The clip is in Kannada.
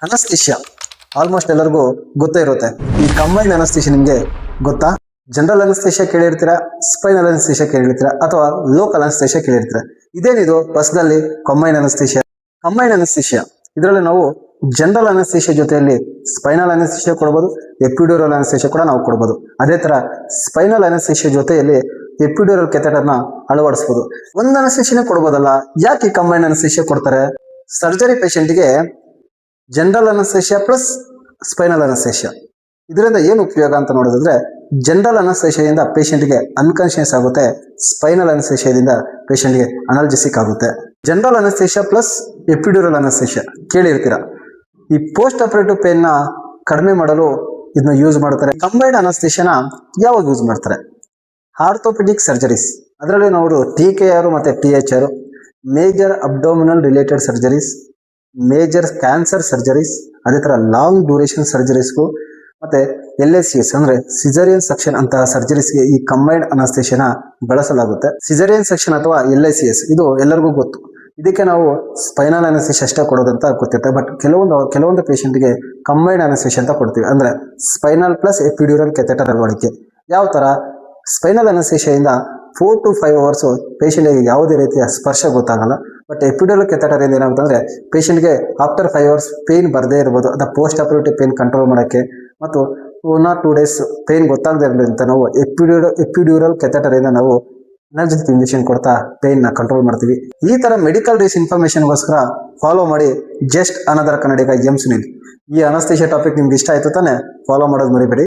ಅನಸ್ತೇಷಿಯಾ ಆಲ್ಮೋಸ್ಟ್ ಎಲ್ಲರಿಗೂ ಗೊತ್ತೇ ಇರುತ್ತೆ. ಈ ಕಂಬೈನ್ಡ್ ಅನಸ್ತೇಷಿಯಾ ನಿಮಗೆ ಗೊತ್ತಾ? ಜನರಲ್ ಅನಸ್ತೇಷಿಯಾ ಕೇಳಿರ್ತೀರಾ, ಸ್ಪೈನಲ್ ಅನಸ್ತೇಷಿಯಾ ಕೇಳಿರ್ತೀರಾ, ಅಥವಾ ಲೋಕಲ್ ಅನಸ್ತೇಷಿಯಾ ಕೇಳಿರ್ತೀರಾ. ಇದೇನಿದು ಬಸ್ನಲ್ಲಿ ಕಂಬೈನ್ಡ್ ಅನಸ್ತೇಷಿಯಾ? ಕಂಬೈನ್ಡ್ ಅನಸ್ತೇಷಿಯಾ ಇದರಲ್ಲಿ ನಾವು ಜನರಲ್ ಅನಸ್ತೇಷಿಯಾ ಜೊತೆಯಲ್ಲಿ ಸ್ಪೈನಲ್ ಅನಸ್ತೇಷಿಯಾ ಕೊಡ್ಬೋದು, ಎಪಿಡ್ಯೂರಲ್ ಅನಸ್ತೇಷಿಯಾ ಕೂಡ ನಾವು ಕೊಡ್ಬೋದು. ಅದೇ ತರ ಸ್ಪೈನಲ್ ಅನಸ್ತೇಷಿಯಾ ಜೊತೆಯಲ್ಲಿ ಎಪಿಡ್ಯೂರಲ್ ಕೆಥೆಟರ್ನ ಅಳವಡಿಸಬಹುದು. ಒಂದು ಅನಸ್ತೇಷಿಯಾ ಕೊಡ್ಬೋದಲ್ಲ, ಯಾಕೆ ಈ ಕಂಬೈನ್ಡ್ ಅನಸ್ತೇಷಿಯಾ ಕೊಡ್ತಾರೆ? ಸರ್ಜರಿ ಪೇಷಂಟ್ಗೆ general anaesthesia plus spinal anaesthesia ಇದರಿಂದ ಏನು ಉಪಯೋಗ ಅಂತ ನೋಡೋದಾದ್ರೆ, ಜನರಲ್ ಅನಸ್ತೇಷಿಯಾದಿಂದ ಪೇಷಂಟ್ಗೆ ಅನ್ಕಾನ್ಶಿಯಸ್ ಆಗುತ್ತೆ, ಸ್ಪೈನಲ್ ಅನಸ್ತೇಷಿಯಾದಿಂದ ಪೇಷಂಟ್ಗೆ ಅನಾಲ್ಜೆಸಿಕ್ ಆಗುತ್ತೆ. General anaesthesia plus epidural anaesthesia ಕೇಳಿರ್ತೀರಾ. ಈ ಪೋಸ್ಟ್ ಆಪರೇಟಿವ್ ಪೇನ್ ನ ಕಡಿಮೆ ಮಾಡಲು ಇದನ್ನ ಯೂಸ್ ಮಾಡ್ತಾರೆ. ಕಂಬೈನ್ಡ್ ಅನಸ್ತೇಷಿಯಾನ ಯಾವಾಗ ಯೂಸ್ ಮಾಡ್ತಾರೆ? ಆರ್ಥೋಪೆಡಿಕ್ ಸರ್ಜರೀಸ್, ಅದರಲ್ಲಿ ನಾವು TKR ಮತ್ತೆ THR, major abdominal related surgeries, major cancer surgeries, ಅದೇ ತರ ಲಾಂಗ್ ಡ್ಯೂರೇಷನ್ ಸರ್ಜರೀಸ್ಗೂ ಮತ್ತೆ LSCS ಅಂದ್ರೆ ಸಿಸೇರಿಯನ್ ಸೆಕ್ಷನ್ ಅಂತಹ ಸರ್ಜರೀಸ್ಗೆ ಈ ಕಂಬೈನ್ಡ್ ಅನಸ್ತೇಷಿಯಾನ ಬಳಸಲಾಗುತ್ತೆ. ಸಿಸೇರಿಯನ್ ಸೆಕ್ಷನ್ ಅಥವಾ LSCS ಇದು ಎಲ್ಲರಿಗೂ ಗೊತ್ತು. ಇದಕ್ಕೆ ನಾವು ಸ್ಪೈನಲ್ ಅನಸ್ತೇಷಿಯಾ ಅಷ್ಟೇ ಕೊಡೋದಂತ ಗೊತ್ತಿರುತ್ತೆ. ಬಟ್ ಕೆಲವೊಂದು ಪೇಷಂಟ್ಗೆ ಕಂಬೈನ್ಡ್ ಅನಸ್ತೇಷಿಯಾ ಅಂತ ಕೊಡ್ತೀವಿ, ಅಂದ್ರೆ ಸ್ಪೈನಲ್ ಪ್ಲಸ್ ಎಪಿಡ್ಯೂರಲ್ ಕೆಥೆಟರ್ ಅಳವಡಿಕೆ. ಯಾವ ತರ? ಸ್ಪೈನಲ್ ಅನಸ್ತೇಷಿಯಾದಿಂದ 4 to 5 hours ಪೇಷಂಟ್ಗೆ ಯಾವುದೇ ರೀತಿಯ ಸ್ಪರ್ಶ ಗೊತ್ತಾಗಲ್ಲ. ಬಟ್ ಎಪಿಡ್ಯೂರಲ್ ಕೆಥೆಟರ್ ಇಂದ ಏನಾಗುತ್ತಂದ್ರೆ ಪೇಷಂಟ್ಗೆ ಆಫ್ಟರ್ 5 hours ಪೇನ್ ಬರದೇ ಇರ್ಬೋದು. ಅದ ಪೋಸ್ಟ್ ಆಪರೇಟಿವ್ ಪೇನ್ ಕಂಟ್ರೋಲ್ ಮಾಡೋಕ್ಕೆ ಮತ್ತು 1 or 2 days ಪೇನ್ ಗೊತ್ತಾಗದೇ ಇರಲಿ ಅಂತ ನಾವು ಎಪಿಡ್ಯೂರಲ್ ಕೆಥೆಟರ್ ಇಂದ ನಾವು ಎನರ್ಜೆಟಿಕ್ ಇಂಜೆಕ್ಷನ್ ಕೊಡ್ತಾ ಪೇನ್ ನ ಕಂಟ್ರೋಲ್ ಮಾಡ್ತೀವಿ. ಈ ತರ ಮೆಡಿಕಲ್ ರೇಸ್ ಇನ್ಫಾರ್ಮೇಶನ್ಗೋಸ್ಕರ ಫಾಲೋ ಮಾಡಿ ಜಸ್ಟ್ ಅನದರ್ ಕನ್ನಡಿಗ ಎಂ ಸುನಿಲ್. ಈ ಅನಸ್ತೇಷಿಯಾ ಟಾಪಿಕ್ ನಿಮ್ಗೆ ಇಷ್ಟ ಆಯ್ತು ತಾನೆ? ಫಾಲೋ ಮಾಡೋದು ಮರಿಬೇಡಿ.